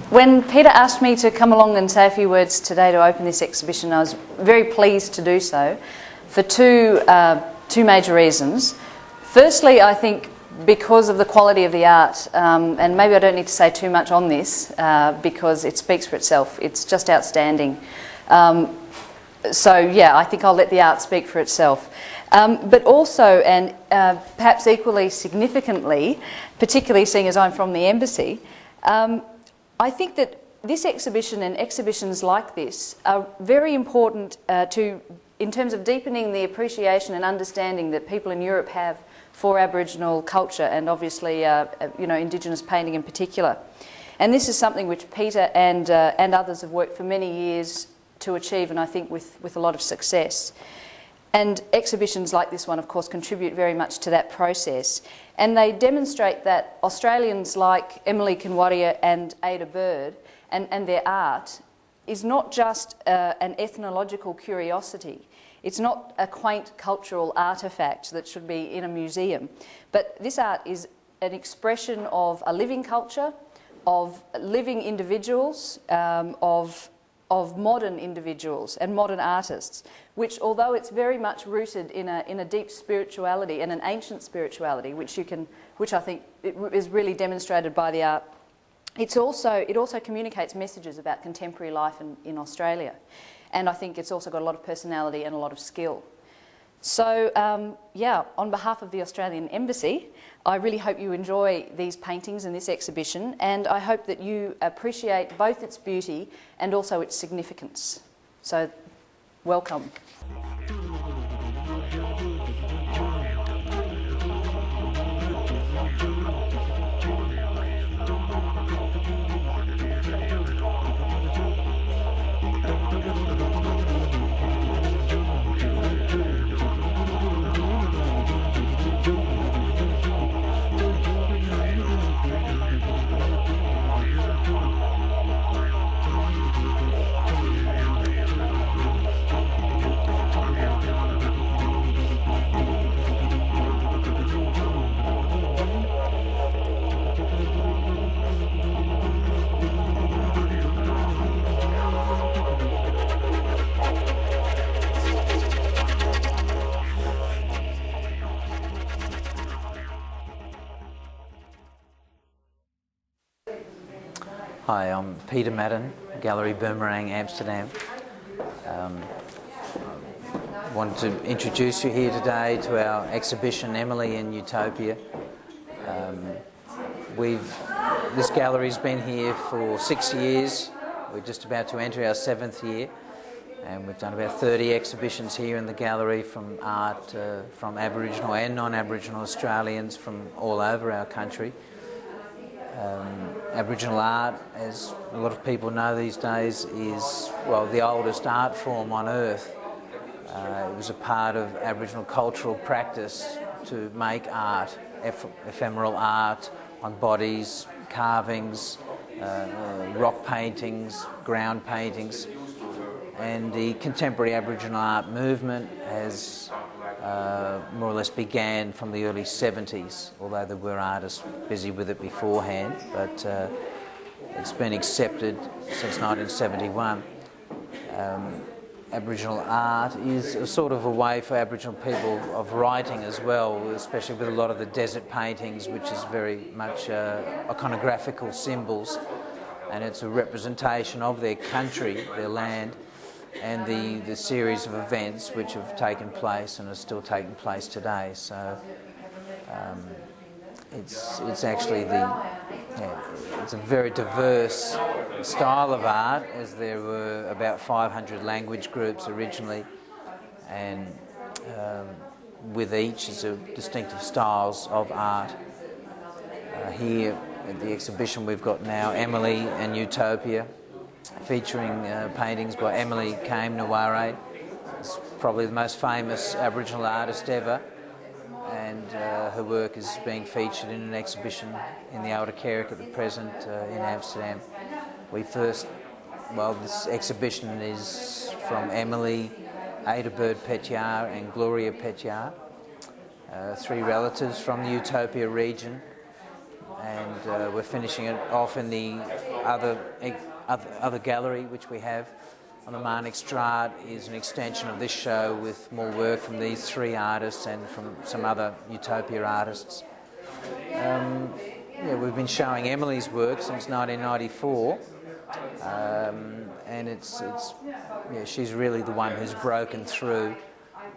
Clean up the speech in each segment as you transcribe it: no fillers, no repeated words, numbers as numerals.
When Peter asked me to come along and say a few words today to open this exhibition, I was very pleased to do so for two major reasons. Firstly, I think because of the quality of the art, and maybe I don't need to say too much on this because it speaks for itself. It's just outstanding. So yeah, I think I'll let the art speak for itself. But also, and perhaps equally significantly, particularly seeing as I'm from the Embassy, I think that this exhibition and exhibitions like this are very important in terms of deepening the appreciation and understanding that people in Europe have for Aboriginal culture and obviously Indigenous painting in particular. And this is something which Peter and others have worked for many years to achieve, and I think with a lot of success. And exhibitions like this one, of course, contribute very much to that process. And they demonstrate that Australians like Emily Kinwarrior and Ada Bird and their art is not just an ethnological curiosity. It's not a quaint cultural artefact that should be in a museum. But this art is an expression of a living culture, of living individuals, of modern individuals and modern artists, which, although it's very much rooted in a deep spirituality and an ancient spirituality, which I think is really demonstrated by the art, it also communicates messages about contemporary life in Australia, and I think it's also got a lot of personality and a lot of skill. So yeah, on behalf of the Australian Embassy, I really hope you enjoy these paintings and this exhibition, and I hope that you appreciate both its beauty and also its significance. So, welcome. Hi, I'm Peter Madden, Galerie Boomerang, Amsterdam. I wanted to introduce you here today to our exhibition, Emily in Utopia. This gallery's been here for 6 years. We're just about to enter our 7th year, and we've done about 30 exhibitions here in the gallery from art from Aboriginal and non-Aboriginal Australians from all over our country. Aboriginal art, as a lot of people know these days, is, well, the oldest art form on earth. It was a part of Aboriginal cultural practice to make art, ephemeral art on bodies, carvings, rock paintings, ground paintings. And the contemporary Aboriginal art movement has more or less began from the early 70s, although there were artists busy with it beforehand, but it's been accepted since 1971. Aboriginal art is a sort of a way for Aboriginal people of writing as well, especially with a lot of the desert paintings, which is very much iconographical symbols, and it's a representation of their country, their land, and the series of events which have taken place and are still taking place today. So it's actually it's a very diverse style of art, as there were about 500 language groups originally, and with each is a distinctive styles of art. Here at the exhibition we've got now Emily and Utopia, featuring paintings by Emily Kinwarrior. It's probably the most famous Aboriginal artist ever, and her work is being featured in an exhibition in the Outer Kerrick at the present in Amsterdam. This exhibition is from Emily, Ada Bird Petyar and Gloria Petyar, 3 relatives from the Utopia region. and we're finishing it off in the other gallery which we have on the Marnixstraat is an extension of this show with more work from these three artists and from some other Utopia artists. Yeah, we've been showing Emily's work since 1994, and yeah, she's really the one who's broken through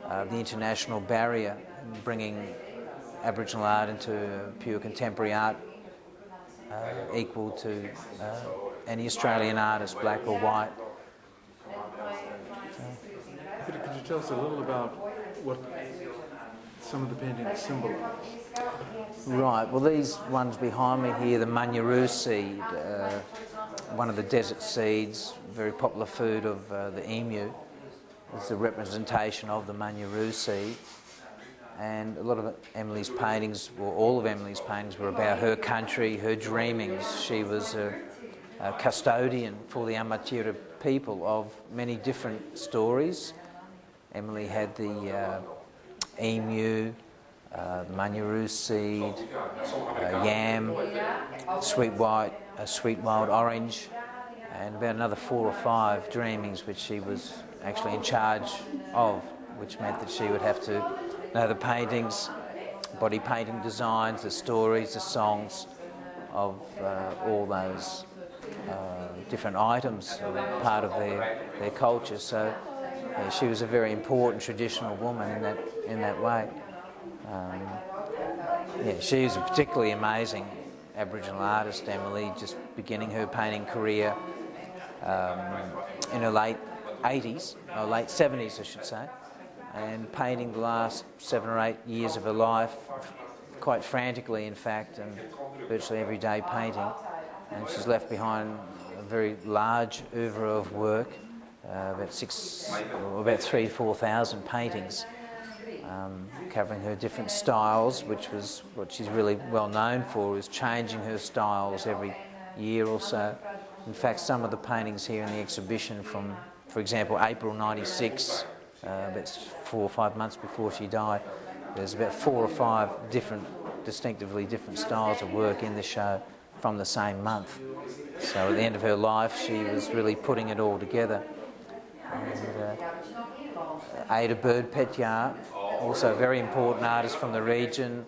the international barrier, bringing Aboriginal art into pure contemporary art, equal to any Australian artist, black or white. Could you tell us a little about what some of the paintings symbolize? Right, well these ones behind me here, the Munyaroo seed, one of the desert seeds, very popular food of the emu, is a representation of the Munyaroo seed. And a lot of Emily's paintings, or all of Emily's paintings, were about her country, her dreamings. She was a custodian for the Amatira people of many different stories. Emily had the emu, the Munyaroo seed, yam, sweet wild orange, and about another 4 or 5 dreamings which she was actually in charge of, which meant that she would have to know the paintings, body painting designs, the stories, the songs of all those different items, part of their culture. So yeah, she was a very important traditional woman in that way. Yeah, she was a particularly amazing Aboriginal artist, Emily, just beginning her painting career in her late 80s, or late 70s I should say, and painting the last 7 or 8 years of her life quite frantically in fact, and virtually every day painting. And she's left behind a very large oeuvre of work, about 3,000 to 4,000 paintings, covering her different styles, which was what she's really well known for, is changing her styles every year or so. In fact, some of the paintings here in the exhibition from, for example, April '96, about 4 or 5 months before she died, there's about 4 or 5 distinctively different styles of work in the show from the same month. So at the end of her life, she was really putting it all together. And, Ada Bird-Petyar, also a very important artist from the region,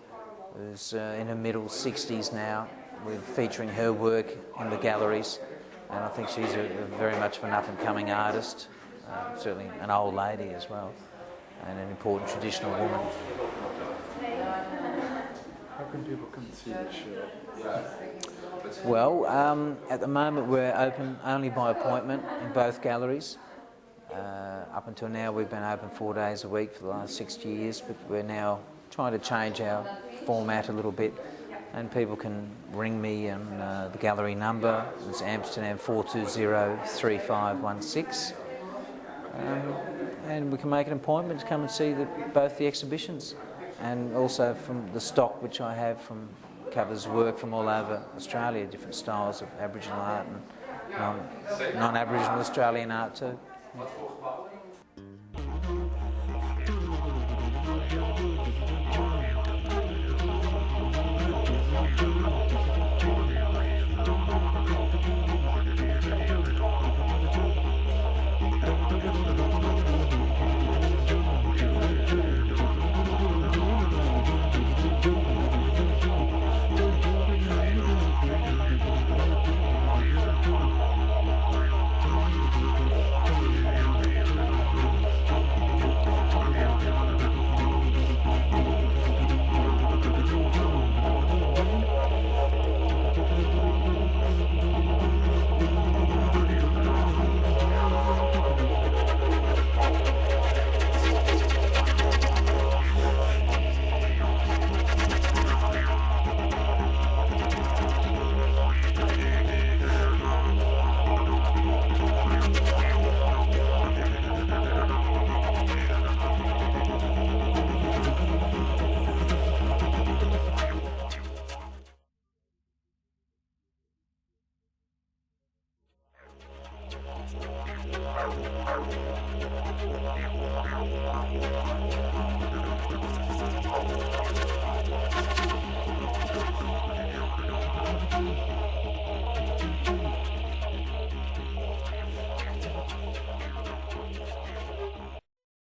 who's in her middle 60s now. We're featuring her work in the galleries, and I think she's very much of an up-and-coming artist, certainly an old lady as well, and an important traditional woman. How can people come and see the show? Well, at the moment we're open only by appointment in both galleries. Up until now we've been open 4 days a week for the last 60 years, but we're now trying to change our format a little bit, and people can ring me on the gallery number. It's Amsterdam 420-3516, and we can make an appointment to come and see both the exhibitions, and also from the stock which I have covers work from all over Australia, different styles of Aboriginal art and non-Aboriginal Australian art too.